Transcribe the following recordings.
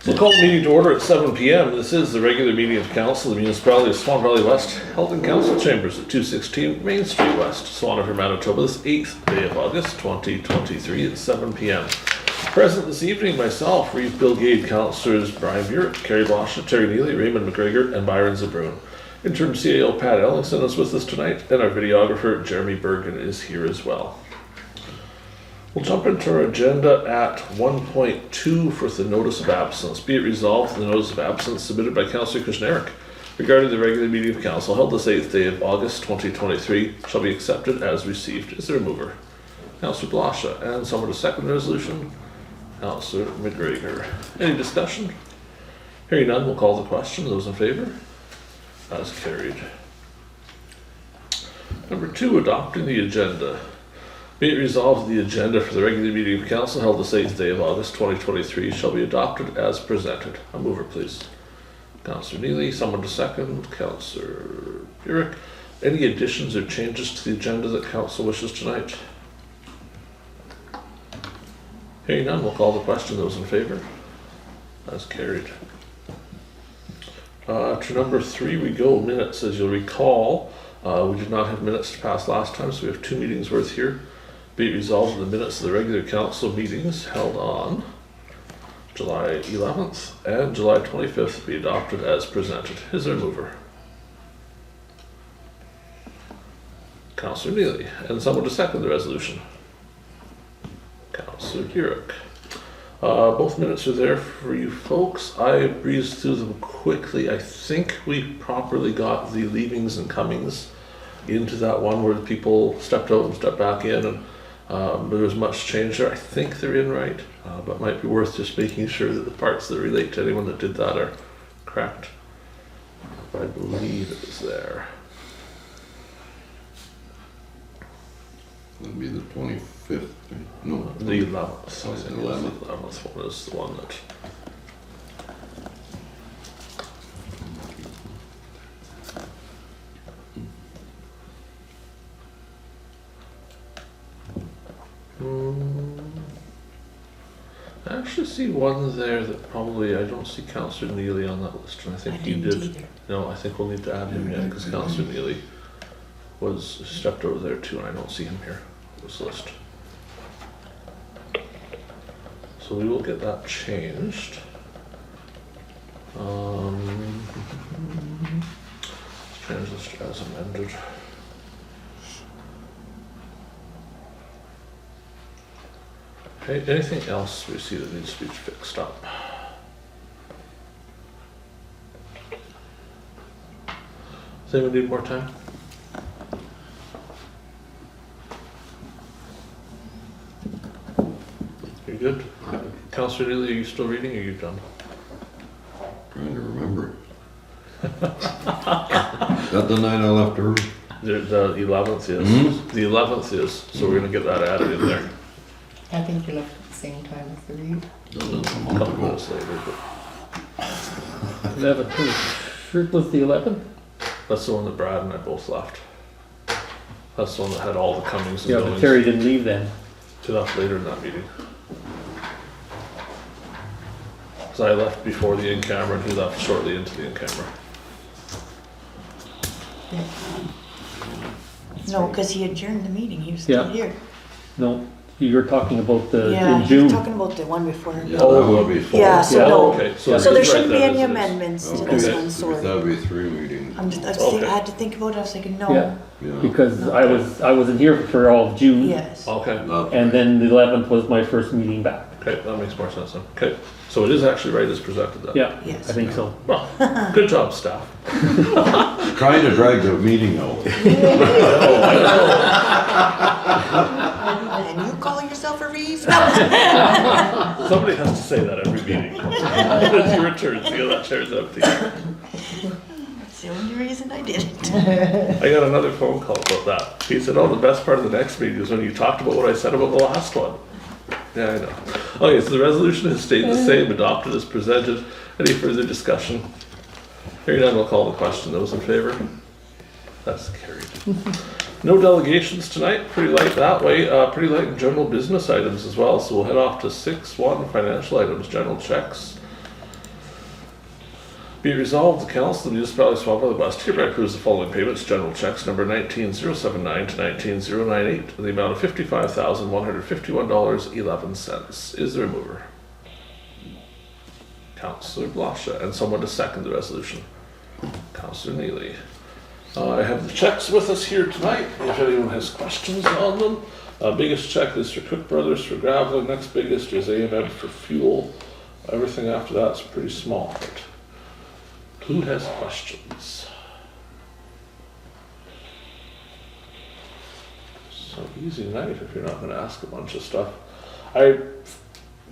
We'll call the meeting to order at 7 p.m. This is the regular meeting of council of the Municipality of Swan Valley West, held in council chambers at 216 Main Street West, Swan River, Manitoba, this 8th day of August 2023 at 7 p.m. Present this evening, myself, Reeve, Gade, Councillors Brian Burick, Carrie, Blosha, Terry, Neely, Raymond, McGregor, and Byron, Zbirun. Interim CAO Pat Ellingson is with us tonight, and our videographer Jeremy Bergen is here as well. We'll jump into our agenda at 1.2 for the notice of absence. Be it resolved, the notice of absence submitted by Councillor Kushniryk regarding the regular meeting of council held this 8th day of August 2023 shall be accepted as received. Is there a mover? Councillor Blosha, and someone to second the resolution? Councillor McGregor. Any discussion? Hearing none, we'll call the question. Those in favour? As carried. Number 2, adopting the agenda. Be it resolved, the agenda for the regular meeting of council held this 8th day of August 2023 shall be adopted as presented. A mover, please. Councillor Neely, someone to second. Councillor Burick. Any additions or changes to the agenda that council wishes tonight? Hearing none, we'll call the question. Those in favour? As carried. To number 3 we go, minutes. As you'll recall, we did not have minutes to pass last time, so we have 2 meetings worth here. Be it resolved, the minutes of the regular council meetings held on July 11th and July 25th be adopted as presented. Is there a mover? Councillor Neely, and someone to second the resolution? Councillor Burick. Both minutes are there for you folks. I breezed through them quickly. I think we properly got the leavings and comings into that one where people stepped out and stepped back in, and there was much change there. I think they're in right, but might be worth just making sure that the parts that relate to anyone that did that are correct. I believe it was there. That'd be the 25th, no. The 11th. Oh, I think the 11th. The 11th one is the one that... I actually see one there that probably, I don't see Councillor Neely on that list, and I think you did. Either. No, I think we'll need to add him in, because Councillor Neely was stepped over there too, and I don't see him here on this list. So we will get that changed. Let's change this as amended. Okay, anything else we see that needs to be fixed up? Does anyone need more time? You good? Councillor Neely, are you still reading or are you done? Trying to remember. That the night I left early? The 11th is. Mhm. The 11th is, so we're gonna get that added in there. I think you left at the same time as the Reeve. A couple minutes later, but 11th. Sure it was the 11th? that's the one that Brad and I both left. That's the one that had all the comings and Yeah, goings. but Carrie didn't leave then. She left later in that meeting. Because I left before the Incamera and he left shortly into the Incamera. No, because he adjourned the meeting, he was still Yeah. here. No, you were talking about the, Yeah, in he June. was talking about the one before. Yeah, Oh, that would be 4. Yeah, so Yeah. no. Okay, So So there it's right shouldn't be there any as it is. amendments to Okay. this Okay. one, That'd sorry. be 3 meetings. I'm just, Okay. I had to think about it, I was thinking, Yeah. no. Yeah. Because I wasn't here for all of June. Yes. Okay, That's And then the 11th was my first meeting back. okay, that makes more sense then. Okay, so it is actually right as presented then. Yeah, Yes. I think so. Well, good job, staff. trying to drag the meeting out. And you call yourself a Reeve? Somebody has to say that every meeting. As you return, see how that chair's empty. That's the only reason I did it. I got another phone call about that. He said, oh, the best part of the next meeting is when you talked about what I said about the last one. Yeah, I know. Okay, so the resolution has stayed the same, adopted as presented. Any further discussion? Hearing none, we'll call the question. Those in favor? That's carried. No delegations tonight, pretty light that way. Pretty light in general business items as well. So we'll head off to 6.1 financial items, General Cheques. Be it resolved, the Council of the Municipality of Swan Valley West hereby approves the following payments. General Cheques number 19079 to 19098 in the amount of $55,151.11. Is there a mover? Councillor Blosha, and someone to second the resolution. Councillor Neely. I have the checks with us here tonight, if anyone has questions on them. Biggest check is for Cook Brothers for gravel, next biggest is A&M for fuel. Everything after that's pretty small, but who has questions? So easy night if you're not gonna ask a bunch of stuff. I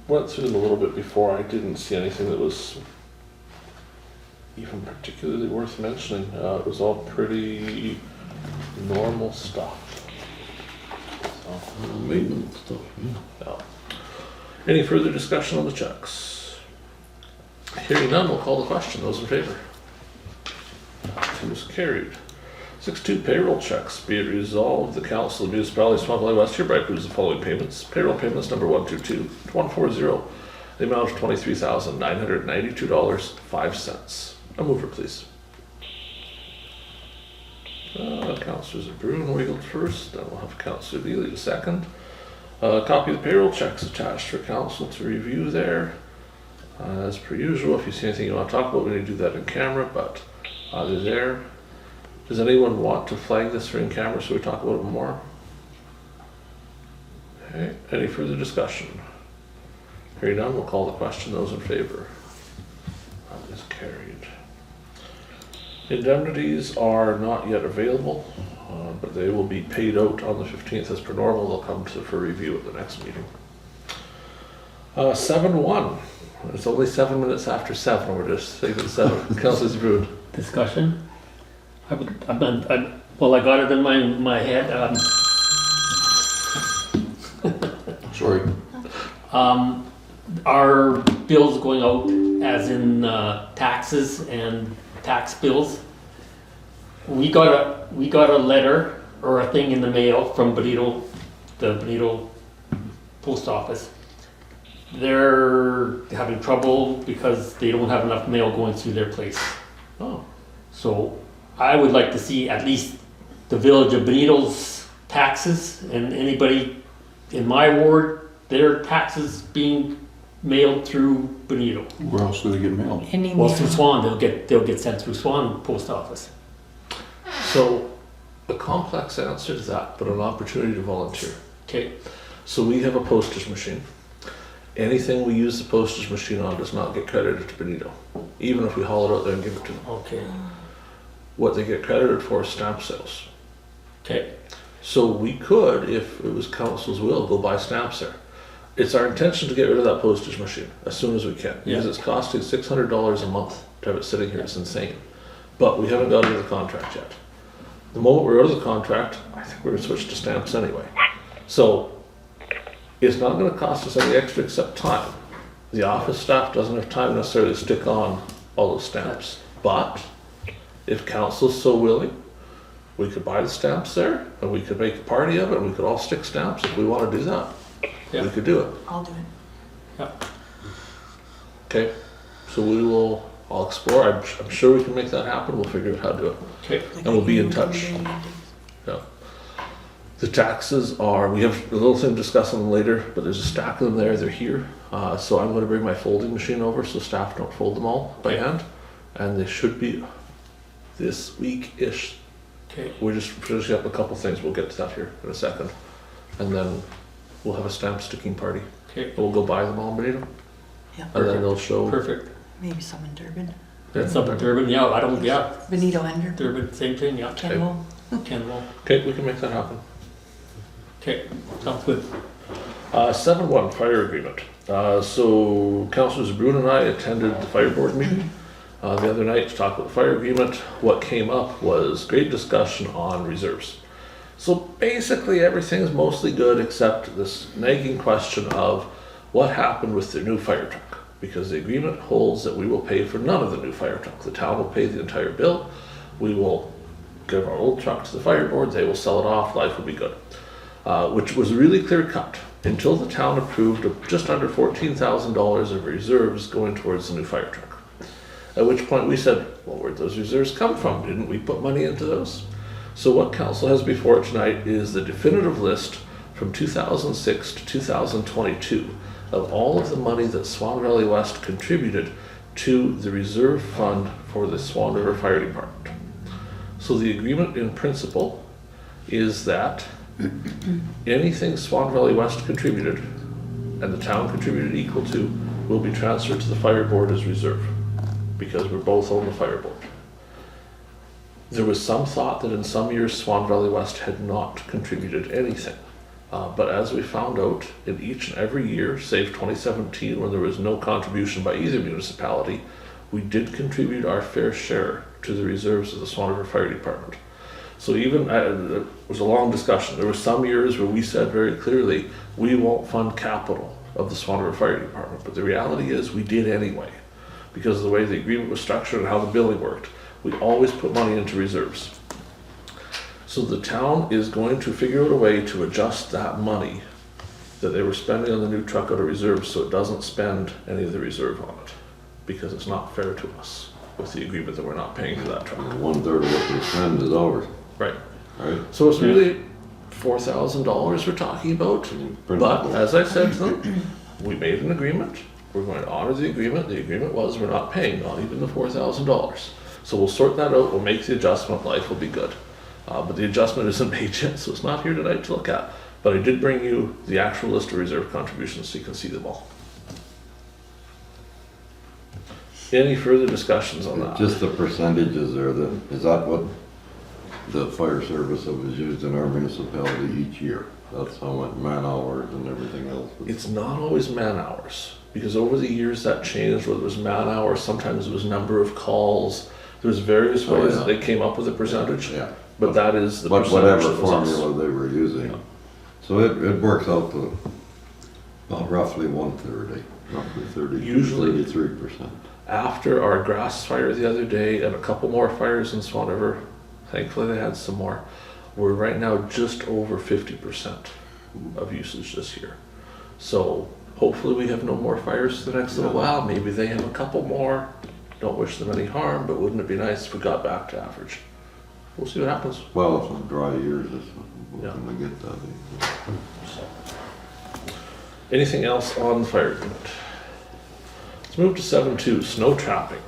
went through them a little bit before. I didn't see anything that was even particularly worth mentioning. It was all pretty normal stuff. So, Maintenance stuff, yeah. yeah. Any further discussion on the checks? Hearing none, we'll call the question. Those in favor? That is carried. 6.2 payroll checks. Be it resolved, the Council of the Municipality of Swan Valley West hereby approves the following payments. Payroll payments number 122 to 140, the amount of $23,992.05. A mover, please. Councillor Zbirun wiggled first, then we'll have Councillor Neely to second. Copy of the payroll checks attached for Council to review there. As per usual, if you see anything you want to talk about, we need to do that in camera, but they're there. Does anyone want to flag this for in camera so we talk about it more? Okay, any further discussion? Hearing none, we'll call the question. Those in favor? That is carried. Indemnities are not yet available, but they will be paid out on the 15th as per normal. They'll come for review at the next meeting. 7-1. It's only 7 minutes after 7. We're just thinking 7. Councillor Zbirun. Discussion? Well, I got it in my head. Sorry. Our bills going out, as in taxes and tax bills. We got a letter or a thing in the mail from the Bonito post office. They're having trouble because they don't have enough mail going through their place. Oh, So I would like to see at least the village of Bonito's taxes, and anybody in my ward, their taxes being mailed through Bonito. Where else do they get mailed? Any Well, through mail. Swan, they'll get sent through Swan post office. so a complex answer to that, but an opportunity to volunteer. Okay, So we have a postage machine. Anything we use the postage machine on does not get credited to Bonito, even if we haul it out there and give it to them. okay, What they get credited for is stamp sales. okay, So we could, if it was council's will, go buy stamps there. It's our intention to get rid of that postage machine as soon as we can, because Yeah. it's costing $600 a month to have it sitting here. It's insane. But we haven't got into the contract yet. The moment we're out of the contract, I think we're gonna switch to stamps anyway. So it's not gonna cost us any extra except time. The office staff doesn't have time necessarily to stick on all those stamps. But if council's so willing, we could buy the stamps there and we could make a party of it and we could all stick stamps if we wanna do that. Yeah. We could do it. I'll do it. Okay, so I'll explore. I'm sure we can make that happen. We'll figure out how to do it. okay, Like And we'll be in I can touch. do it. Yeah. The taxes are, we have a little thing to discuss on them later, but there's a stack of them there. They're here. So I'm gonna bring my folding machine over so staff don't fold them all by hand. And they should be this week-ish. okay, We're just finishing up a couple things. We'll get to that here in a second. And then we'll have a stamp sticking party. okay, We'll go buy them all in Bonito. Yeah. And then they'll show. perfect. Maybe some in Durban. That's up in Durban, yeah, Benito and Durban. Durban, same thing, yeah, Kenmore. Kenmore. Okay, we can make that happen. Okay, sounds good. 7-1 fire agreement. So Councillor Zbirun and I attended the fire board meeting the other night to talk about the fire agreement. What came up was great discussion on reserves. So basically everything's mostly good except this nagging question of what happened with the new fire truck. Because the agreement holds that we will pay for none of the new fire truck. The town will pay the entire bill. We will give our old truck to the fire board. They will sell it off. Life will be good. Which was really clear cut until the town approved of just under $14,000 of reserves going towards the new fire truck. At which point we said, well, where'd those reserves come from? Didn't we put money into those? So what council has before it tonight is the definitive list from 2006 to 2022 of all of the money that Swan Valley West contributed to the reserve fund for the Swan River Fire Department. So the agreement in principle is that anything Swan Valley West contributed and the town contributed equal to will be transferred to the fire board as reserve, because we're both on the fire board. There was some thought that in some years Swan Valley West had not contributed anything. But as we found out, in each and every year, save 2017 when there was no contribution by either municipality, we did contribute our fair share to the reserves of the Swan River Fire Department. So even, it was a long discussion, there were some years where we said very clearly, we won't fund capital of the Swan River Fire Department, but the reality is we did anyway, because of the way the agreement was structured and how the billing worked. We always put money into reserves. So the town is going to figure out a way to adjust that money that they were spending on the new truck out of reserves so it doesn't spend any of the reserve on it, because it's not fair to us with the agreement that we're not paying for that truck. 1/3 of what they spend is ours, Right. right? So it's really $4,000 we're talking about, but as I said to them, we made an agreement, we're going to honor the agreement. The agreement was we're not paying, not even the $4,000. So we'll sort that out, we'll make the adjustment, life will be good. But the adjustment isn't made yet, so it's not here tonight to look at. But I did bring you the actual list of reserve contributions so you can see them all. Any further discussions on that? Just the percentages there, is that what the fire service that was used in our municipality each year? That's how much man hours and everything else? It's not always man hours, because over the years that changed, whether it was man hours, sometimes it was number of calls. There's various ways that they came up with a percentage. Yeah. But that is the But percentage whatever that was us. formula they were using. Yeah. So it works out to about roughly 1/3, roughly 30, Usually. 33%. After our grass fire the other day and a couple more fires in Swan River, thankfully they had some more, we're right now just over 50% of usage this year. So hopefully we have no more fires for the next little while. Maybe they have a couple more. Don't wish them any harm, but wouldn't it be nice if we got back to average? We'll see what happens. Well, some dry years, we're Yeah. gonna get that. Anything else on the fire agreement? Let's move to 7.2, snow trapping.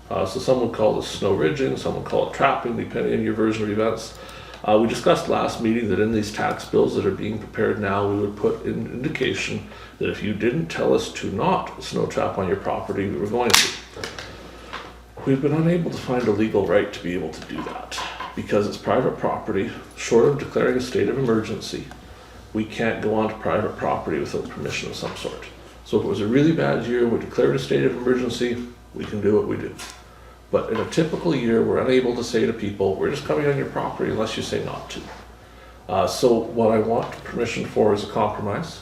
So some would call this snow ridging, some would call it trapping, depending on your version of events. We discussed last meeting that in these tax bills that are being prepared now, we would put an indication that if you didn't tell us to not snow trap on your property, we were going to. We've been unable to find a legal right to be able to do that because it's private property. Short of declaring a state of emergency, we can't go onto private property without permission of some sort. So if it was a really bad year, we declared a state of emergency, we can do what we do. But in a typical year, we're unable to say to people, we're just coming on your property unless you say not to. So what I want permission for is a compromise,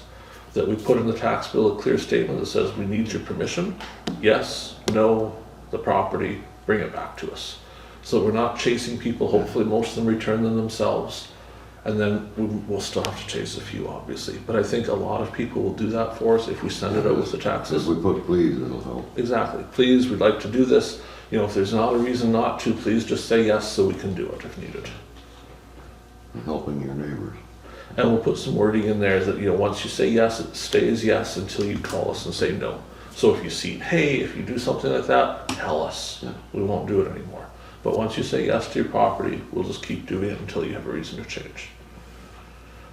that we put in the tax bill a clear statement that says we need your permission. Yes, no, the property, bring it back to us. So we're not chasing people, hopefully most of them return them themselves. And then we'll still have to chase a few, obviously. But I think a lot of people will do that for us if we send it out with the taxes. If we put please, it'll help. Exactly. Please, we'd like to do this. You know, if there's not a reason not to, please just say yes so we can do it if needed. Helping your neighbors. And we'll put some wording in there that, you know, once you say yes, it stays yes until you call us and say no. So if you see, hey, if you do something like that, tell us. Yeah. We won't do it anymore. But once you say yes to your property, we'll just keep doing it until you have a reason to change.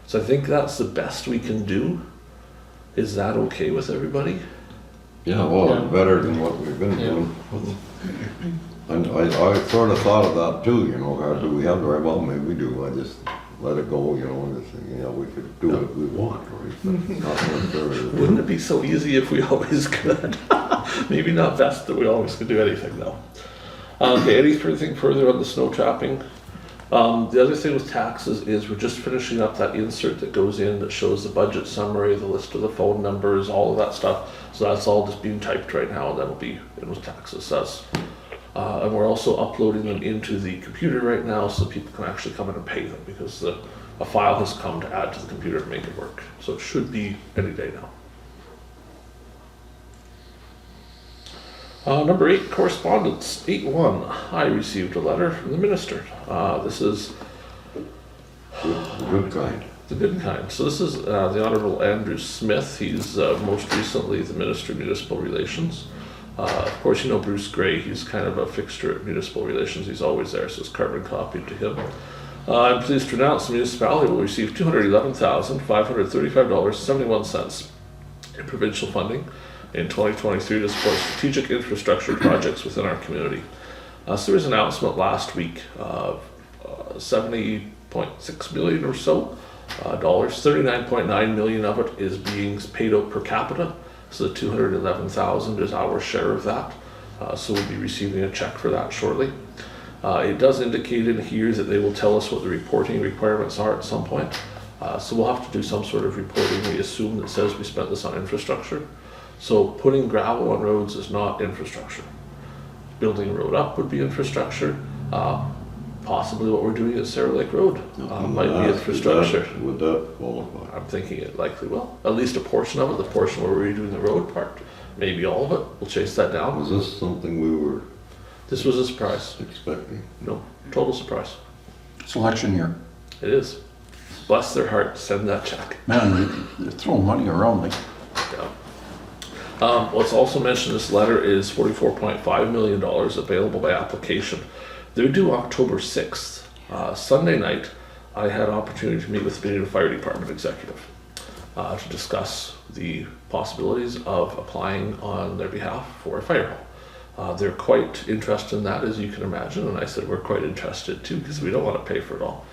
So I think that's the best we can do. Is that okay with everybody? Yeah, well, better than what we've been doing. And I sort of thought of that too, you know, do we have the right, well, maybe we do, I just let it go, you know, and just, you know, we could do what we want, right? But not necessarily. Wouldn't it be so easy if we always could? Maybe not best that we always could do anything though. Okay, anything further on the snow trapping? The other thing with taxes is we're just finishing up that insert that goes in that shows the budget summary, the list of the phone numbers, all of that stuff. So that's all just being typed right now, and that'll be in with taxes. And we're also uploading them into the computer right now so people can actually come in and pay them because a file has come to add to the computer to make it work. So it should be any day now. Number 8, correspondence. 8-1. I received a letter from the minister. This is Good kind. the good kind. So this is the Honourable Andrew Smith. He's most recently the Minister of Municipal Relations. Of course, you know Bruce Gray. He's kind of a fixture at Municipal Relations. He's always there, so it's carbon copied to him. I'm pleased to announce the municipality will receive $211,535.71 in provincial funding in 2023 to support strategic infrastructure projects within our community. So there was an announcement last week of $70.6 million or so dollars. 39.9 million of it is being paid out per capita. So the 211,000 is our share of that. So we'll be receiving a check for that shortly. It does indicate in here that they will tell us what the reporting requirements are at some point. So we'll have to do some sort of reporting, we assume, that says we spent this on infrastructure. So putting gravel on roads is not infrastructure. Building a road up would be infrastructure. Possibly what we're doing at Sarah Lake Road might be infrastructure. Would that qualify? I'm thinking it likely will. At least a portion of it, the portion where we're redoing the road part. Maybe all of it. We'll chase that down. Was this something we were This was a surprise. expecting? No, total surprise. It's election year. It is. Bless their heart, send that check. Man, they're throwing money around like, Yeah. What's also mentioned in this letter is $44.5 million available by application. They're due October 6th. Sunday night, I had an opportunity to meet with the Benito Fire Department executive to discuss the possibilities of applying on their behalf for a fire hall. They're quite interested in that, as you can imagine, and I said we're quite interested too, because we don't want to pay for it all.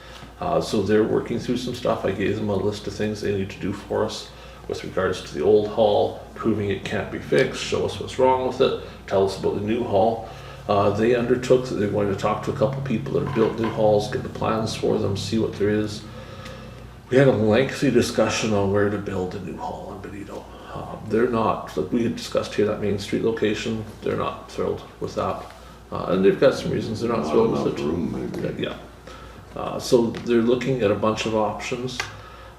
So they're working through some stuff. I gave them a list of things they need to do for us with regards to the old hall, proving it can't be fixed, show us what's wrong with it, tell us about the new hall. They undertook that they're going to talk to a couple people that have built new halls, get the plans for them, see what there is. We had a lengthy discussion on where to build a new hall in Benito. They're not, like we had discussed here, that Main Street location, they're not thrilled with that. And they've got some reasons they're not Not thrilled enough with it. room, maybe. Yeah. So they're looking at a bunch of options,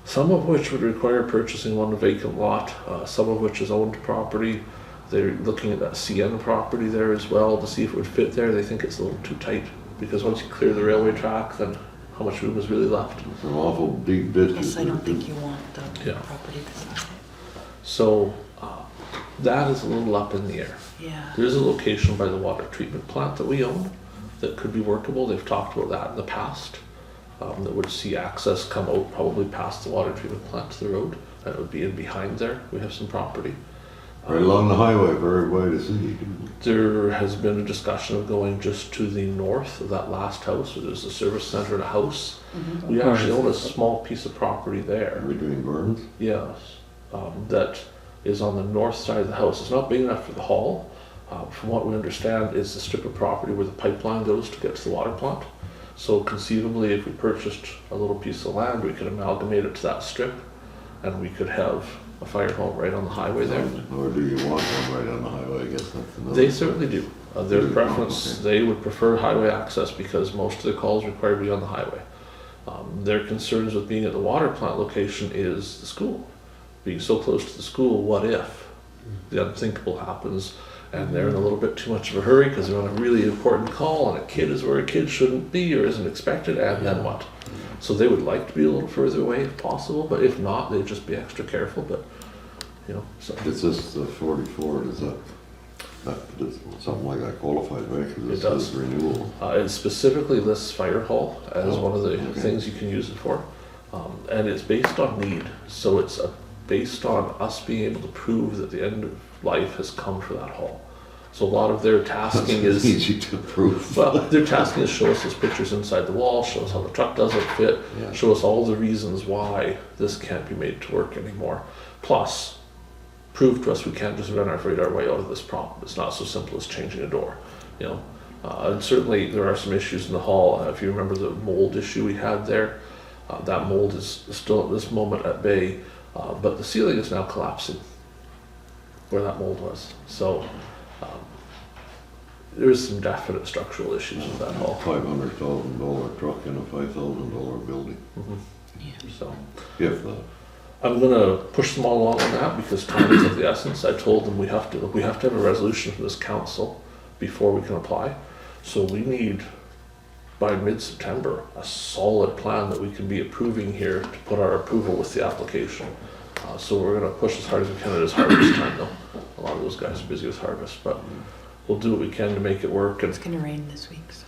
some of which would require purchasing one vacant lot, some of which is owned property. They're looking at that CN property there as well to see if it would fit there. They think it's a little too tight because once you clear the railway track, then how much room is really left? It's an awful deep ditch. Yes, I don't think you want the Yeah. property beside it. So that is a little up in the air. Yeah. There's a location by the water treatment plant that we own that could be workable. They've talked about that in the past. That would see access come out probably past the water treatment plant to the road. And it would be in behind there. We have some property. Right along the highway for everybody to see. There has been a discussion of going just to the north of that last house, where there's a service center and a house. We actually own a small piece of property there. Are we doing burns? Yes, that is on the north side of the house. It's not big enough for the hall. From what we understand, it's the strip of property where the pipeline goes to get to the water plant. So conceivably, if we purchased a little piece of land, we could amalgamate it to that strip, and we could have a fire hall right on the highway there. Or do you want one right on the highway? I guess that's another. They certainly do. Their Do? preference, Okay. they would prefer highway access because most of the calls require to be on the highway. Their concerns with being at the water plant location is the school. Being so close to the school, what if the unthinkable happens and they're in a little bit too much of a hurry because they're on a really important call and a kid is where a kid shouldn't be or isn't expected, and then what? So they would like to be a little further away if possible, but if not, they'd just be extra careful, but, you know, so. It's just the 44, does does something like that qualifies, right? 'Cause It does. says renewal. It specifically lists fire hall as Oh, one of the okay. things you can use it for. And it's based on need, so it's based on us being able to prove that the end of life has come for that hall. So a lot of their tasking It's is, easy to prove. well, their tasking is show us those pictures inside the wall, show us how the truck doesn't fit, Yeah. show us all the reasons why this can't be made to work anymore. Plus, prove to us we can't just run our way out of this problem. It's not so simple as changing a door, you know. And certainly there are some issues in the hall. If you remember the mold issue we had there, that mold is still at this moment at bay, but the ceiling is now collapsing where that mold was. So there is some definite structural issues with that hall. $500,000 truck in a $5,000 building, Mhm. Yeah. So. if that. I'm gonna push them all along on that because time is of the essence. I told them we have to have a resolution from this council before we can apply. So we need, by mid-September, a solid plan that we can be approving here to put our approval with the application. So we're gonna push as hard as we can. It is harvest time though. A lot of those guys are busy with harvest, but we'll do what we can to make it work. And It's gonna rain this week, so.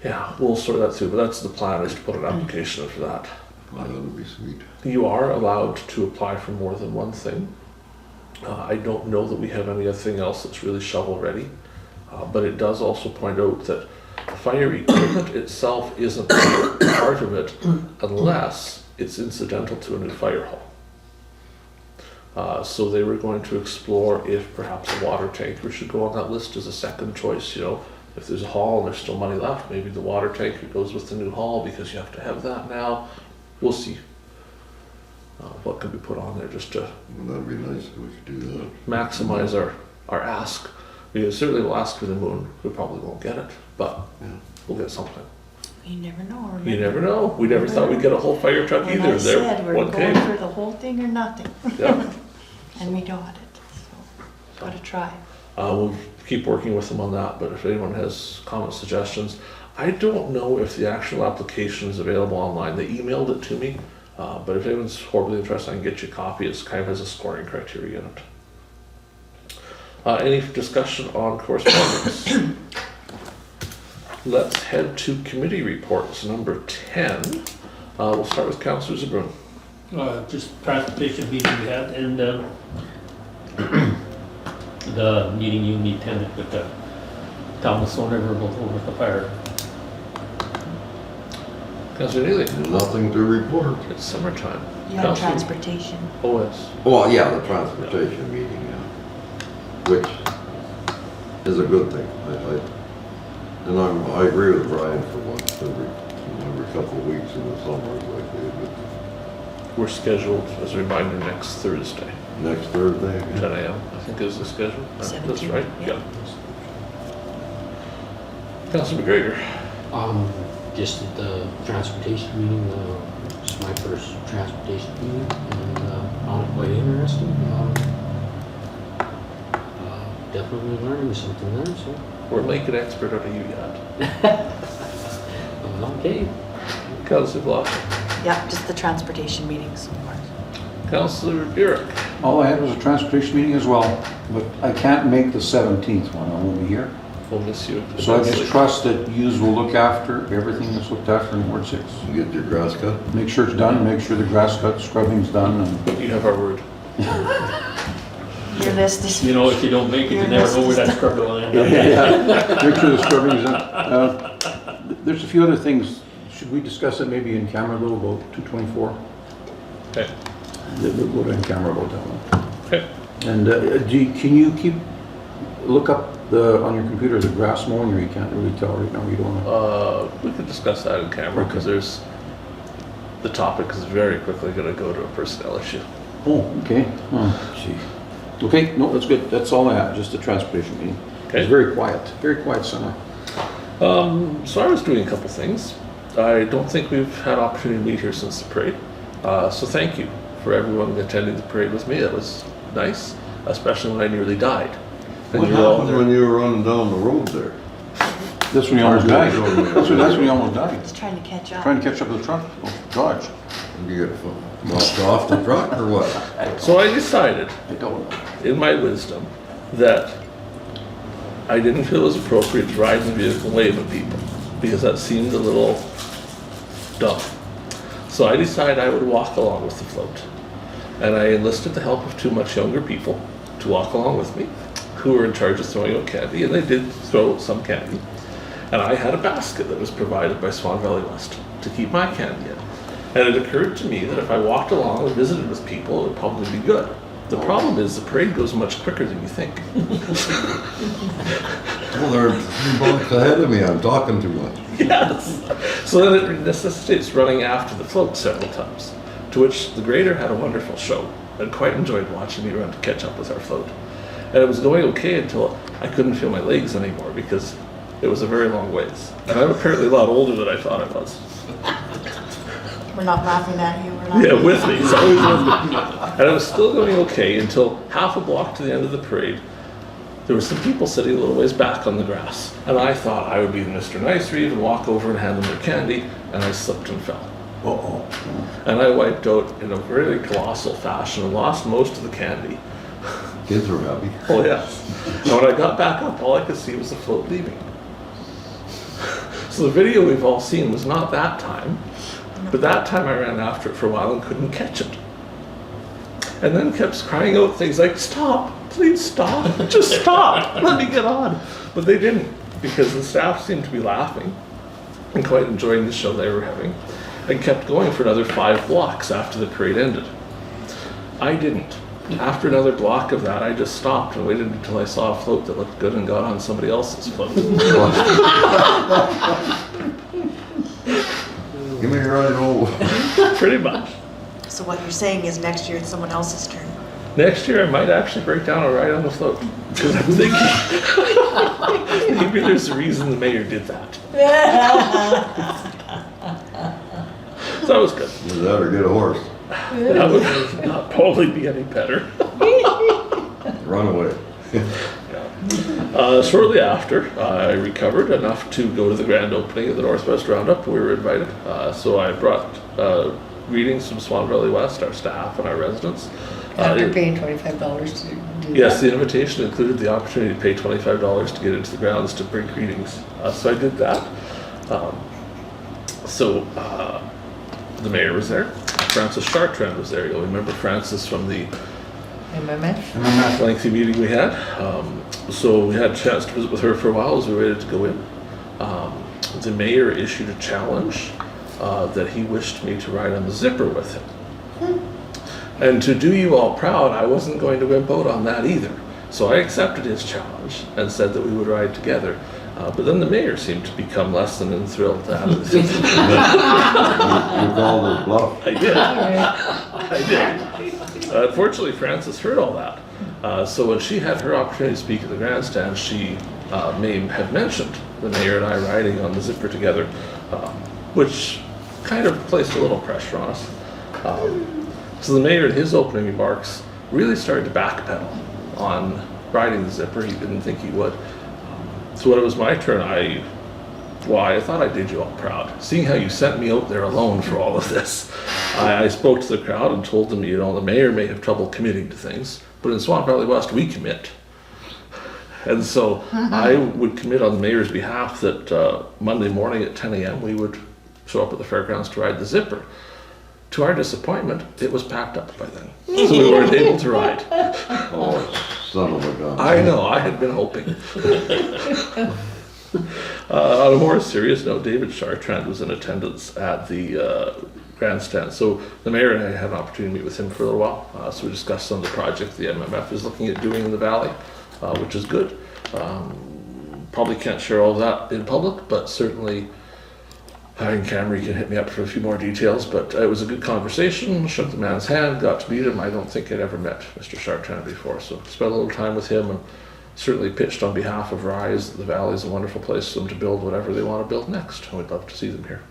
yeah, we'll sort that through, but that's the plan, is to put an application in for that. Well, that'd be sweet. You are allowed to apply for more than one thing. I don't know that we have anything else that's really shovel ready, but it does also point out that fire equipment itself isn't part of it unless it's incidental to a new fire hall. So they were going to explore if perhaps a water tanker should go on that list as a second choice. You know, if there's a hall and there's still money left, maybe the water tanker goes with the new hall because you have to have that now. We'll see what could be put on there just to Well, that'd be nice if we could do that. maximize our ask. We certainly will ask for the moon. We probably won't get it, but Yeah. we'll get something. You never know. You never know. We never thought we'd get a whole fire truck When either. I said we're one going came. for the whole thing or nothing, Yeah. and we got it, so, gotta try. We'll keep working with them on that, but if anyone has comments, suggestions, I don't know if the actual application is available online. They emailed it to me, but if anyone's horribly interested, I can get you a copy. It's kind of has a scoring criteria in it. Any discussion on correspondence? Let's head to committee reports, number 10. We'll start with Councillor Zbirun. Just transportation meeting we had, and the meeting you attended with the town of Swan River over the fire. Councillor Neely. Nothing to report. It's summertime. You had Councillor- transportation. OS. Well, yeah, the transportation meeting, yeah, which is a good thing. And I agree with Brian for once, every couple of weeks in the summer, like they did We're scheduled, as a reminder, next Thursday, next Thursday. 10 a.m. I think is the schedule. That's 17, right, yeah. yeah. Councillor McGregor. Just at the transportation meeting, it's my first transportation meeting, and found it quite interesting. Definitely learning something there, so, We're making expert out of you yet. okay. Councillor Blosha. Yeah, just the transportation meetings so far. Councillor Burick. All I had was a transportation meeting as well, but I can't make the 17th one, I won't be here. We'll miss you. So I just trust that yous will look after everything that's looked after in Ward 6. You get your grass cut? Make sure it's done, make sure the grass cut, scrubbing's done, and You have our word. Your list is. You know, if you don't make it, you Your never know where list is that scrubber will end up. make sure the scrubbing's done. There's a few other things, should we discuss it maybe in camera a little about 224? Okay. We'll go to in camera about that one. Okay. And can you look up on your computer the grass mowing, or you can't really tell right now, you don't know? We could discuss that in camera because the topic is very quickly going to go to a personnel issue. Oh, okay. Oh, gee. Okay, no, that's good. That's all I have, just the transportation meeting. Okay. It's very quiet summer. So I was doing a couple things. I don't think we've had opportunity to meet here since the parade. So thank you for everyone attending the parade with me. That was nice, especially when I nearly died. And What you were all happened there. when you were running down the road there? That's when you almost died. That's when you almost died. Just trying to catch up. Trying to catch up with the truck. Oh, Dodge. Did you get knocked off the truck or what? So I decided, I don't know. in my wisdom, that I didn't feel it was appropriate to ride in the vehicle and wave at people because that seemed a little dumb. So I decided I would walk along with the float. And I enlisted the help of two much younger people to walk along with me, who were in charge of throwing out candy, and they did throw out some candy. And I had a basket that was provided by Swan Valley West to keep my candy in. And it occurred to me that if I walked along and visited with people, it would probably be good. The problem is the parade goes much quicker than you think. Well, they're 3 blocks ahead of me, I'm talking too much. Yes. So then it necessitates running after the float several times, to which the grader had a wonderful show and quite enjoyed watching me run to catch up with our float. And it was going okay until I couldn't feel my legs anymore because it was a very long ways. And I'm apparently a lot older than I thought I was. We're not laughing at you, we're Yeah, with me. It's always with me. And I was still going okay until half a block to the end of the parade. There were some people sitting a little ways back on the grass. And I thought I would be Mr. Nice Reeve and walk over and hand them their candy, and I slipped and fell. Uh-oh. And I wiped out in a very colossal fashion and lost most of the candy. Kids were happy. Oh yes. And when I got back up, all I could see was the float leaving. So the video we've all seen was not that time, but that time I ran after it for a while and couldn't catch it. And then kept crying out things like, stop, please stop, just stop, let me get on. But they didn't, because the staff seemed to be laughing and quite enjoying the show they were having, and kept going for another 5 blocks after the parade ended. I didn't. After another block of that, I just stopped and waited until I saw a float that looked good and got on somebody else's float. Give me your ride home. Pretty much. So what you're saying is next year it's someone else's turn. Next year, I might actually break down and ride on the float. Because I'm thinking, maybe there's a reason the mayor did that. So that was good. Either that or get a horse. That would not probably be any better. Run away. Shortly after, I recovered enough to go to the grand opening of the Northwest Roundup. We were invited. So I brought greetings from Swan Valley West, our staff and our residents. After paying $25 to do Yes, that. the invitation included the opportunity to pay $25 to get into the grounds to bring greetings. So I did that. The mayor was there. Francis Chartrand was there. You'll remember Francis from the MMF? lengthy meeting we had. So we had a chance to visit with her for a while as we waited to go in. The mayor issued a challenge that he wished me to ride on the zipper with him. And to do you all proud, I wasn't going to wimp out on that either. So I accepted his challenge and said that we would ride together. But then the mayor seemed to become less than enthralled to have it. You called his bluff. I did. I did. Unfortunately, Frances heard all that. So when she had her opportunity to speak at the grandstand, she may have mentioned the mayor and I riding on the zipper together, which kind of placed a little pressure on us. So the mayor, in his opening remarks, really started to backpedal on riding the zipper. He didn't think he would. So when it was my turn, I thought I did you all proud. Seeing how you sent me out there alone for all of this, I spoke to the crowd and told them, the mayor may have trouble committing to things, but in Swan Valley West, we commit. And so I would commit on the mayor's behalf that Monday morning at 10 a.m. we would show up at the fairgrounds to ride the zipper. To our disappointment, it was packed up by then, so we weren't able to ride. Oh, son of a gun. I know, I had been hoping. On a more serious note, David Chartrand was in attendance at the grandstand. So the mayor and I had an opportunity to meet with him for a little while. So we discussed some of the projects the MMF is looking at doing in the valley, which is good. Probably can't share all of that in public, but certainly Incamera can hit me up for a few more details. But it was a good conversation, shook the man's hand, got to meet him. I don't think I'd ever met Mr. Chartrand before, so spent a little time with him and certainly pitched on behalf of Rise. The Valley is a wonderful place for them to build whatever they want to build next, and we'd love to see them here.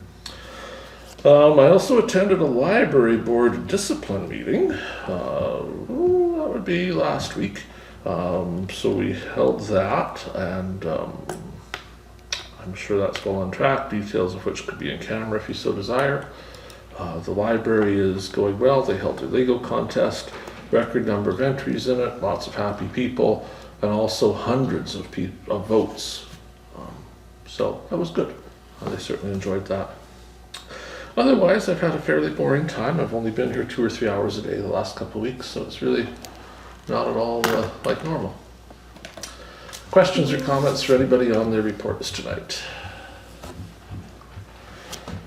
I also attended a library board discipline meeting. That would be last week. So we held that, and I'm sure that's well on track, details of which could be in camera if you so desire. The library is going well. They held their Lego contest, record number of entries in it, lots of happy people, and also hundreds of votes. So that was good. They certainly enjoyed that. Otherwise, I've had a fairly boring time. I've only been here 2 or 3 hours a day the last couple of weeks, so it's really not at all like normal. Questions or comments for anybody on their reports tonight?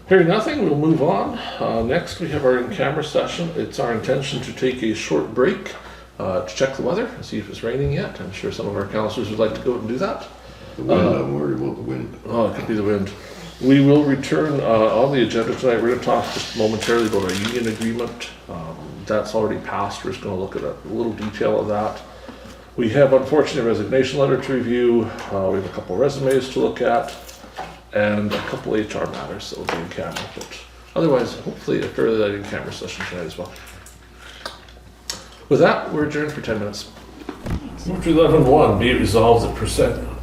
Hearing nothing, we'll move on. Next, we have our in-camera session. It's our intention to take a short break to check the weather and see if it's raining yet. I'm sure some of our councillors would like to go out and do that. The wind, I'm worried about the wind. Oh, it could be the wind. We will return on the agenda tonight. We're going to talk just momentarily about our union agreement. That's already passed. We're just going to look at a little detail of that. We have, unfortunately, a resignation letter to review. We have a couple resumes to look at, and a couple HR matters that will be in camera. But Otherwise, hopefully a fairly light in-camera session tonight as well. With that, we're adjourned for 10 minutes. Move to 11.1, be it resolved that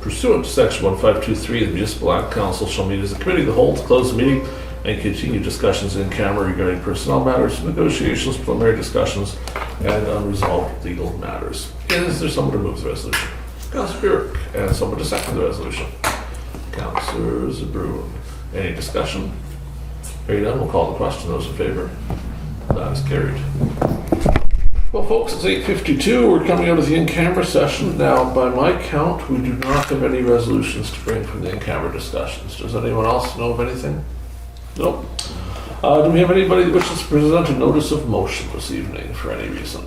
pursuant to section 1523, the Municipal Act Council shall meet as a committee of the whole to close the meeting and continue discussions in camera regarding personnel matters, negotiations, preliminary discussions, and unresolved legal matters. Is there someone to move the resolution? Councillor Burick, and someone to second the resolution. Councillor Zbirun. Any discussion? Hearing none, we'll call the question. Those in favor? That is carried. Well, folks, it's 8:52. We're coming out of the in-camera session. Now, by my count, we do not have any resolutions to bring from the in-camera discussions. Does anyone else know of anything? Nope. Do we have anybody that wishes to present a notice of motion this evening for any reason?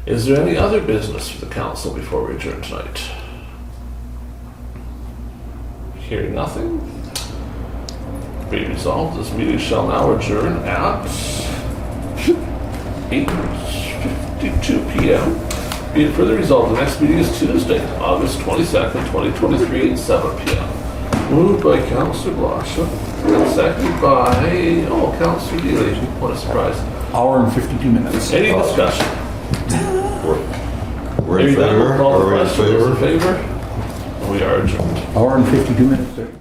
Is there any other business for the council before we adjourn tonight? Hearing nothing. Be resolved, this meeting shall now adjourn at 8:52 p.m. Be it further resolved, the next meeting is Tuesday, August 22nd, 2023 at 7 p.m. Moved by Councillor Blosha and seconded by, Councillor Neely. What a surprise. Hour and 52 minutes. Any discussion? We're in Hearing none, we'll favor? call the Are we in question. Those in favor? favor? We are adjourned. Hour and 52 minutes.